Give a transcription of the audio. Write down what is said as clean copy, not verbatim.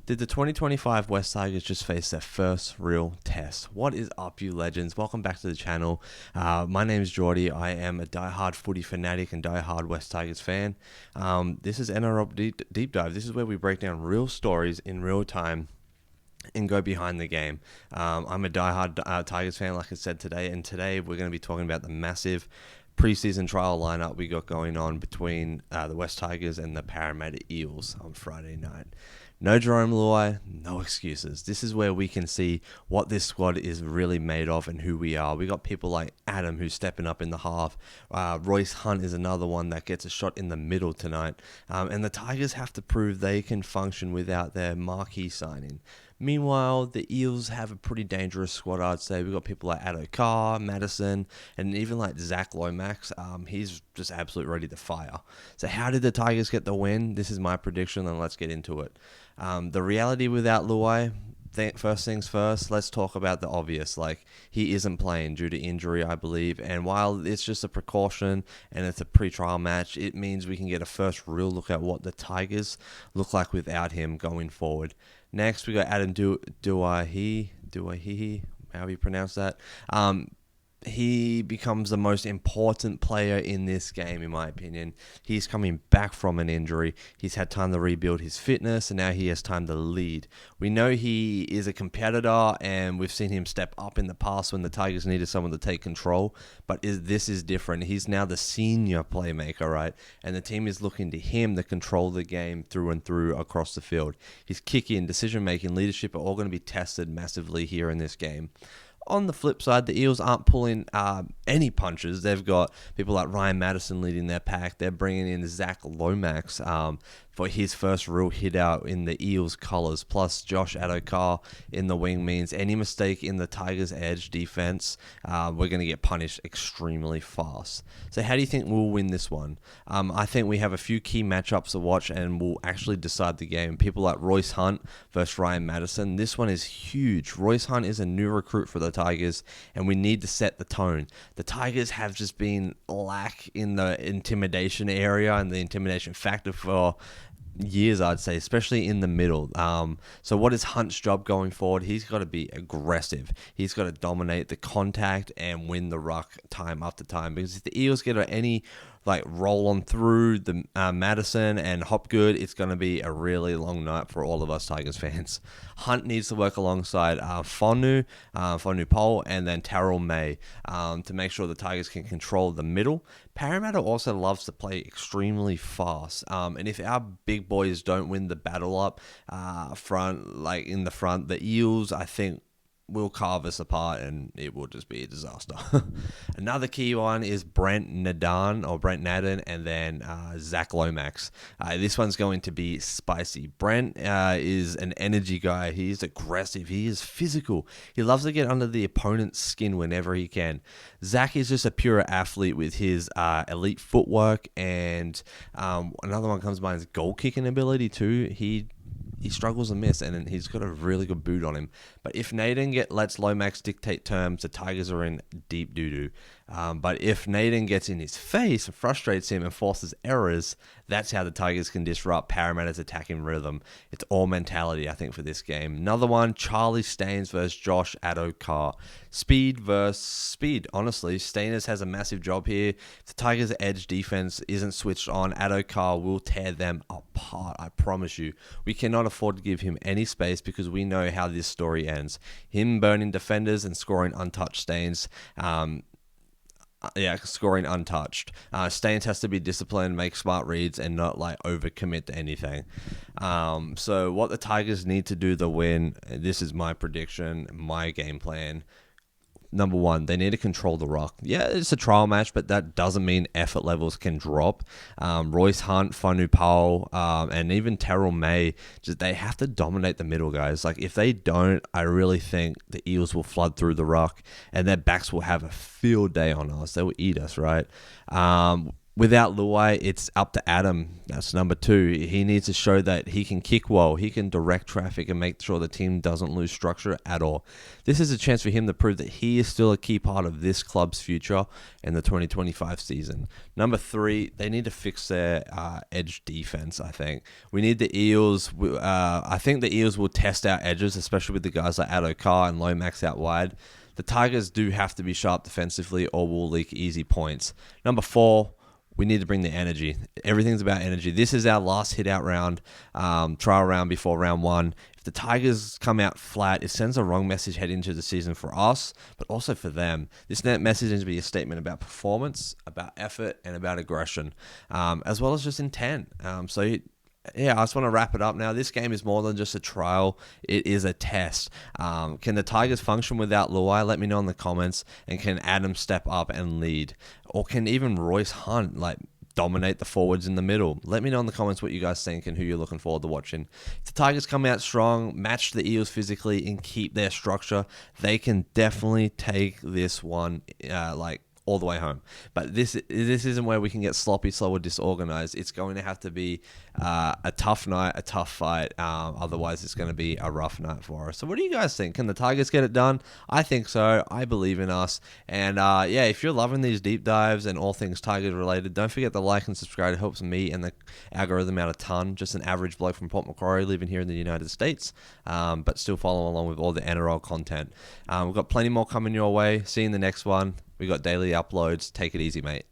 Did the 2025 West Tigers just face their first real test? What is up, you legends? Welcome back to the channel. My name is Geordie. I am a diehard footy fanatic and diehard West Tigers fan. This is NRL Deep Dive. This is where we break down real stories in real time and go behind the game. I'm a diehard Tigers fan, like I said today, and today we're going to be talking about the massive preseason trial lineup we got going on between the West Tigers and the Parramatta Eels on Friday night. No Jarome Luai, no excuses. This is where we can see what this squad is really made of and who we are. We got people like Adam who's stepping up in the half. Royce is another one that gets a shot in the middle tonight. And the Tigers have to prove they can function without their marquee signing. Meanwhile, the Eels have a pretty dangerous squad, I'd say. We've got people like Adam Doueihi, Matterson, and even like Lomax. He's just absolutely ready to fire. So how did the Tigers get the win? This is my prediction, and let's get into it. The reality without Luai, first things first, let's talk about the obvious. Like, he isn't playing due to injury, I believe. And while it's just a precaution and it's a pre-trial match, it means we can get a first real look at what the Tigers look like without him going forward. Next, we got Adam Doueihi, however you pronounce that. He becomes the most important player in this game, in my opinion. He's coming back from an injury. He's had time to rebuild his fitness, and now he has time to lead. We know he is a competitor, and we've seen him step up in the past when the Tigers needed someone to take control, but this is different. He's now the senior playmaker, right? And the team is looking to him to control the game through and through across the field. His kicking, decision-making, leadership are all going to be tested massively here in this game. On the flip side, the Eels aren't pulling any punches. They've got people like Ryan Matterson leading their pack. They're bringing in Lomax for his first real hit out in the Eels colours. Plus, Josh Adokar in the wing means any mistake in the Tigers' edge defense, we're going to get punished extremely fast. So how do you think we'll win this one? I think we have a few key matchups to watch and we'll actually decide the game. People like Royce versus Ryan Matterson. This one is huge. Royce is a new recruit for the Tigers, and we need to set the tone. The Tigers have just been lack in the intimidation area and the intimidation factor for years, I'd say, especially in the middle. So what is Hunt's job going forward? He's got to be aggressive. He's got to dominate the contact and win the ruck time after time, because if the Eels get any roll on through the Matterson and Hopgood, it's going to be a really long night for all of us Tigers fans. Hunt needs to work alongside Fonua Pole, and then Jarome to make sure the Tigers can control the middle. Parramatta also loves to play extremely fast, and if our big boys don't win the battle up in the front, the Eels, I think, will carve us apart, and it will just be a disaster. Another key one is Brent Naden, and then Lomax. This one's going to be spicy. Brent is an energy guy. He's aggressive. He is physical. He loves to get under the opponent's skin whenever he can. Zach is just a pure athlete with his elite footwork, and another one comes to mind is goal kicking ability too. He struggles to miss, and he's got a really good boot on him. But if Naden lets Lomax dictate terms, the Tigers are in deep doo-doo. But if Naden gets in his face and frustrates him and forces errors, that's how the Tigers can disrupt Parramatta's attacking rhythm. It's all mentality, I think, for this game. Another one, Charlie Staines versus Josh Adokar. Speed versus speed. Honestly, Staines has a massive job here. If the Tigers' edge defense isn't switched on, Adokar will tear them apart, I promise you. We cannot afford to give him any space, because we know how this story ends. Him burning defenders and scoring untouched Staines. Scoring untouched. Staines has to be disciplined, make smart reads, and not overcommit to anything. So what the Tigers need to do to win, this is my prediction, my game plan. Number one, they need to control the ruck. Yeah, it's a trial match, but that doesn't mean effort levels can drop. Royce, Fonua Pole, and even Jarome, they have to dominate the middle, guys. If they don't, I really think the Eels will flood through the ruck, and their backs will have a field day on us. They will eat us, right? Without Luai, it's up to Adam. That's number 2. He needs to show that he can kick well, he can direct traffic and make sure the team doesn't lose structure at all. This is a chance for him to prove that he is still a key part of this club's future in the 2025 season. Number 3, they need to fix their edge defense, I think. We need the Eels. I think the Eels will test our edges, especially with the guys like Adokar and Lomax out wide. The Tigers do have to be sharp defensively or will leak easy points. Number 4, we need to bring the energy. Everything's about energy. This is our last hit out round, trial round before round 1. If the Tigers come out flat, it sends a wrong message heading into the season for us, but also for them. This message needs to be a statement about performance, about effort, and about aggression, as well as just intent. Yeah, I just want to wrap it up now. This game is more than just a trial. It is a test. Can the Tigers function without Luai? Let me know in the comments. And can Adam step up and lead? Or can even Royce Hunt dominate the forwards in the middle? Let me know in the comments what you guys think and who you're looking forward to watching. If the Tigers come out strong, match the Eels physically, and keep their structure, they can definitely take this one all the way home. But this isn't where we can get sloppy, slow, or disorganized. It's going to have to be a tough night, a tough fight. Otherwise, it's going to be a rough night for us. So what do you guys think? Can the Tigers get it done? I think so. I believe in us. And yeah, if you're loving these deep dives and all things Tigers related, don't forget to like and subscribe. It helps me and the algorithm out a ton. Just an average bloke from Port Macquarie living here in the United States, but still following along with all the NRL content. We've got plenty more coming your way. See you in the next one. We got daily uploads. Take it easy, mate.